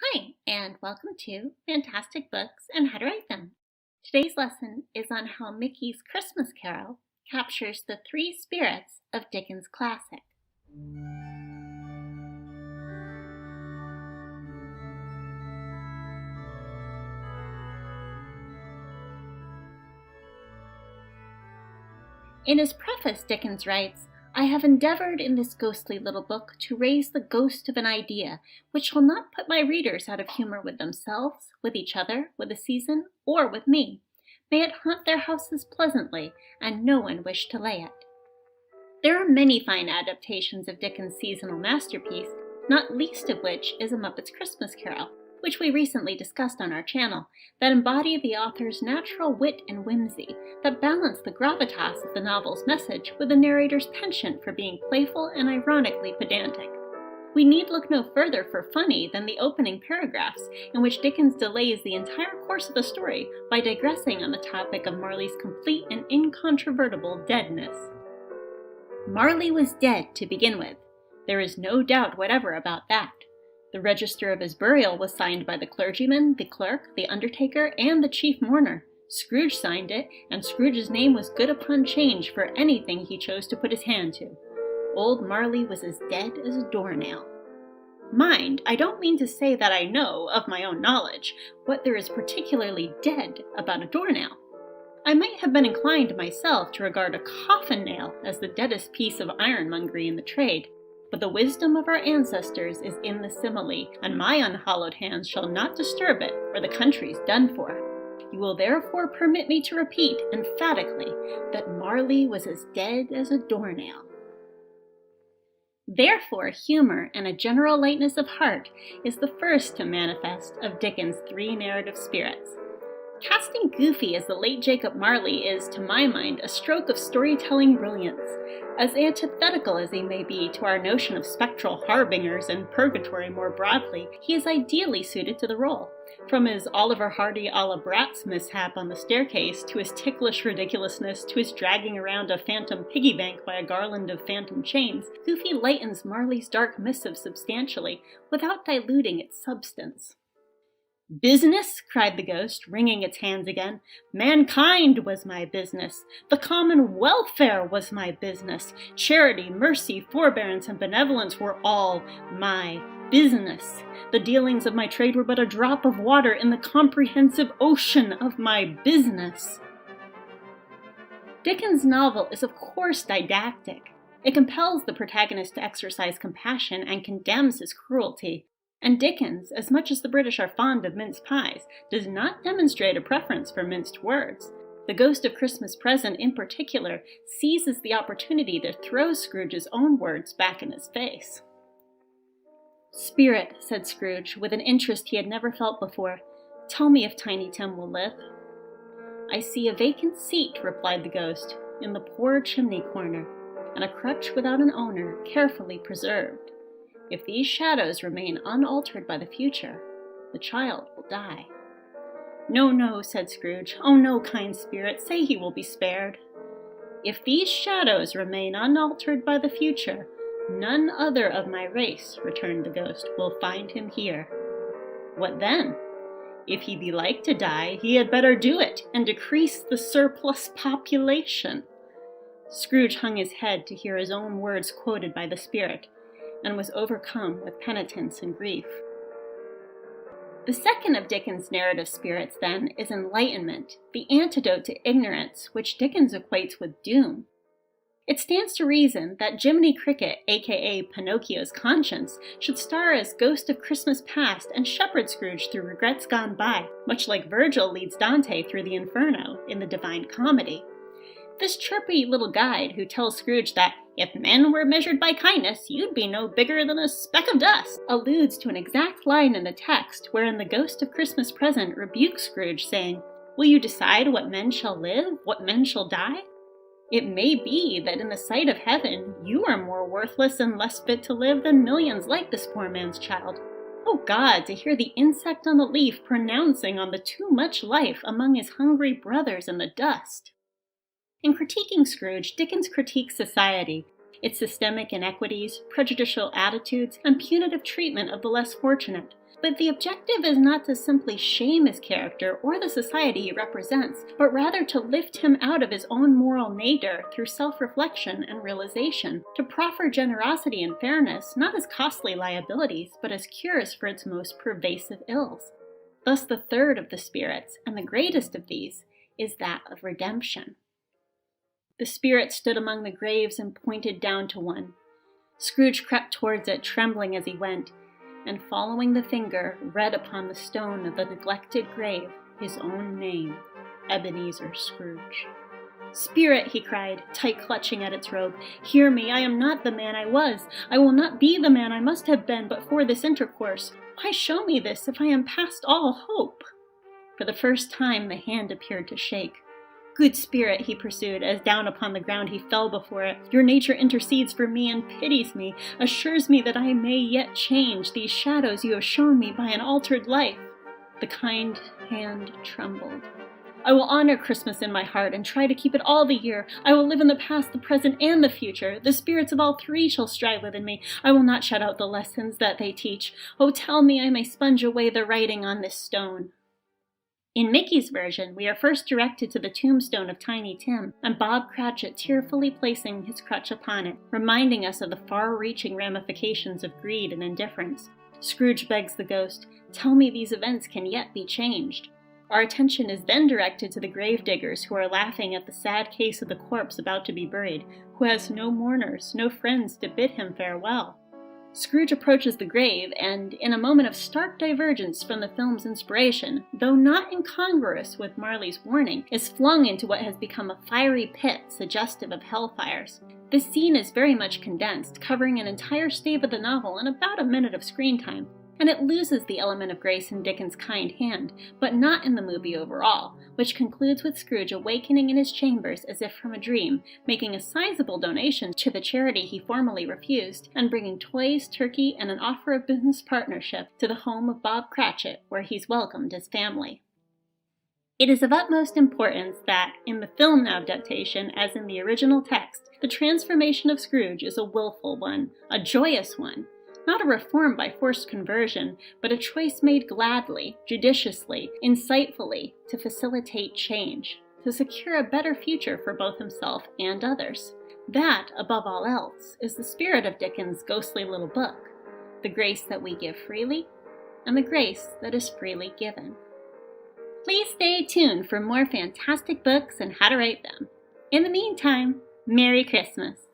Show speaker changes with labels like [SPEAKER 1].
[SPEAKER 1] Hi, and welcome to Fantastic Books and How to Write Them. Today's lesson is on how Mickey's Christmas Carol captures the three spirits of Dickens' classic. In his preface, Dickens writes, "I have endeavored in this ghostly little book to raise the ghost of an idea which shall not put my readers out of humor with themselves, with each other, with the season, or with me. May it haunt their houses pleasantly, and no one wish to lay it." There are many fine adaptations of Dickens' seasonal masterpiece, not least of which is A Muppet's Christmas Carol, which we recently discussed on our channel, that embody the author's natural wit and whimsy, that balance the gravitas of the novel's message with the narrator's penchant for being playful and ironically pedantic. We need look no further for funny than the opening paragraphs, in which Dickens delays the entire course of the story by digressing on the topic of Marley's complete and incontrovertible deadness. Marley was dead to begin with. There is no doubt whatever about that. The register of his burial was signed by the clergyman, the clerk, the undertaker, and the chief mourner. Scrooge signed it, and Scrooge's name was good upon change for anything he chose to put his hand to. Old Marley was as dead as a doornail. Mind, I don't mean to say that I know, of my own knowledge, what there is particularly dead about a doornail. I might have been inclined myself to regard a coffin nail as the deadest piece of ironmongery in the trade, but the wisdom of our ancestors is in the simile, and my unhallowed hands shall not disturb it, or the country's done for. You will therefore permit me to repeat emphatically that Marley was as dead as a doornail. Therefore, humor and a general lightness of heart is the first to manifest of Dickens' three narrative spirits. Casting Goofy as the late Jacob Marley is, to my mind, a stroke of storytelling brilliance. As antithetical as he may be to our notion of spectral harbingers and purgatory more broadly, he is ideally suited to the role. From his Oliver Hardy a la Bratz mishap on the staircase, to his ticklish ridiculousness, to his dragging around a phantom piggy bank by a garland of phantom chains, Goofy lightens Marley's dark missive substantially, without diluting its substance. "Business?" cried the ghost, wringing its hands again. "Mankind was my business. The common welfare was my business. Charity, mercy, forbearance, and benevolence were all my business. The dealings of my trade were but a drop of water in the comprehensive ocean of my business." Dickens' novel is of course didactic. It compels the protagonist to exercise compassion and condemns his cruelty. And Dickens, as much as the British are fond of mince pies, does not demonstrate a preference for minced words. The Ghost of Christmas Present, in particular, seizes the opportunity to throw Scrooge's own words back in his face. "Spirit," said Scrooge, with an interest he had never felt before, "tell me if Tiny Tim will live." "I see a vacant seat," replied the ghost, "in the poor chimney corner, and a crutch without an owner, carefully preserved. If these shadows remain unaltered by the future, the child will die." "No, no," said Scrooge. "Oh no, kind spirit, say he will be spared." "If these shadows remain unaltered by the future, none other of my race," returned the ghost, "will find him here." "What then?" "If he be like to die, he had better do it, and decrease the surplus population." Scrooge hung his head to hear his own words quoted by the spirit, and was overcome with penitence and grief. The second of Dickens' narrative spirits, then, is Enlightenment, the antidote to ignorance, which Dickens equates with doom. It stands to reason that Jiminy Cricket, aka Pinocchio's conscience, should star as Ghost of Christmas Past and shepherd Scrooge through regrets gone by, much like Virgil leads Dante through the Inferno in the Divine Comedy. This chirpy little guide who tells Scrooge that if men were measured by kindness, you'd be no bigger than a speck of dust, alludes to an exact line in the text wherein the Ghost of Christmas Present rebukes Scrooge, saying, "Will you decide what men shall live, what men shall die? It may be that in the sight of heaven, you are more worthless and less fit to live than millions like this poor man's child." Oh God, to hear the insect on the leaf pronouncing on the too much life among his hungry brothers in the dust. In critiquing Scrooge, Dickens critiques society, its systemic inequities, prejudicial attitudes, and punitive treatment of the less fortunate. But the objective is not to simply shame his character or the society he represents, but rather to lift him out of his own moral nadir through self-reflection and realization, to proffer generosity and fairness not as costly liabilities, but as cures for its most pervasive ills. Thus the third of the spirits, and the greatest of these, is that of redemption. The spirit stood among the graves and pointed down to one. Scrooge crept towards it, trembling as he went, and following the finger, read upon the stone of the neglected grave his own name, Ebenezer Scrooge. "Spirit," he cried, tight clutching at its robe, "hear me, I am not the man I was. I will not be the man I must have been but for this intercourse. Why show me this if I am past all hope?" For the first time the hand appeared to shake. "Good spirit," he pursued, as down upon the ground he fell before it, "your nature intercedes for me and pities me, assures me that I may yet change these shadows you have shown me by an altered life." The kind hand trembled. "I will honor Christmas in my heart and try to keep it all the year. I will live in the past, the present, and the future. The spirits of all three shall strive within me. I will not shut out the lessons that they teach. Oh, tell me I may sponge away the writing on this stone." In Mickey's version, we are first directed to the tombstone of Tiny Tim, and Bob Cratchit tearfully placing his crutch upon it, reminding us of the far-reaching ramifications of greed and indifference. Scrooge begs the ghost, "Tell me these events can yet be changed." Our attention is then directed to the gravediggers who are laughing at the sad case of the corpse about to be buried, who has no mourners, no friends to bid him farewell. Scrooge approaches the grave and, in a moment of stark divergence from the film's inspiration, though not incongruous with Marley's warning, is flung into what has become a fiery pit suggestive of hellfires. This scene is very much condensed, covering an entire stave of the novel in about a minute of screen time, and it loses the element of grace in Dickens' kind hand, but not in the movie overall, which concludes with Scrooge awakening in his chambers as if from a dream, making a sizable donation to the charity he formerly refused, and bringing toys, turkey, and an offer of business partnership to the home of Bob Cratchit, where he's welcomed as family. It is of utmost importance that, in the film adaptation as in the original text, the transformation of Scrooge is a willful one, a joyous one. Not a reform by forced conversion, but a choice made gladly, judiciously, insightfully, to facilitate change, to secure a better future for both himself and others. That, above all else, is the spirit of Dickens' ghostly little book, the grace that we give freely, and the grace that is freely given. Please stay tuned for more fantastic books and how to write them. In the meantime, Merry Christmas!